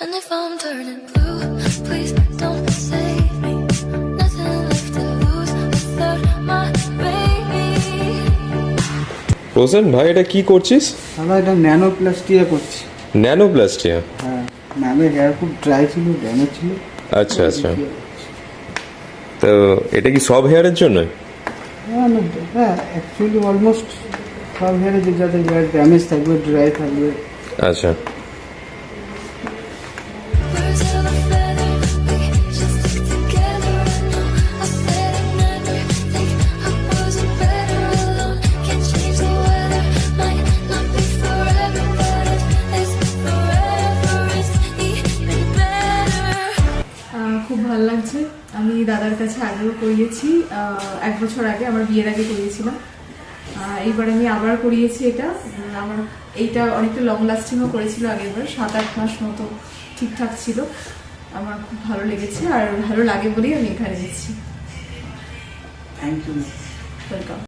And if I'm turning blue, please don't save me. Nothing left to lose without my baby. Roshan ভাই, এটা কি করছিস? আমরা এটা ন্যানোপ্লাস্টিয়া করছি। ন্যানোপ্লাস্টিয়া? হ্যাঁ, ম্যামের হেয়ার খুব ড্রাই ছিল, ড্যামেজ ছিল। আচ্ছা আচ্ছা, তো এটা কি সব হেয়ারের জন্য? হ্যাঁ, অ্যাকচুয়ালি অলমোস্ট সব হেয়ারে যে যাদের হেয়ার ড্যামেজ থাকবে, ড্রাই থাকবে। আচ্ছা, Birds of a feather, we should stick together. I know I said I never think I wasn't better alone. Can't change the weather, might not be forever, but if it's forever, it's even better. খুব ভালো লাগছে। আমি দাদার কাছে আগেও করিয়েছি, 1 বছর আগে আমার বিয়ের আগে করিয়েছিলাম। এইবার আমি আবার করিয়েছি এটা। আমার এইটা অনেকটা লং লাস্টিংও করেছিল আগেরবার, 7-8 মাস মতো ঠিকঠাক ছিল। আমার খুব ভালো লেগেছে, আর ভালো লাগে বলেই আমি এখানে এসেছি। Thank you. ওয়েলকাম।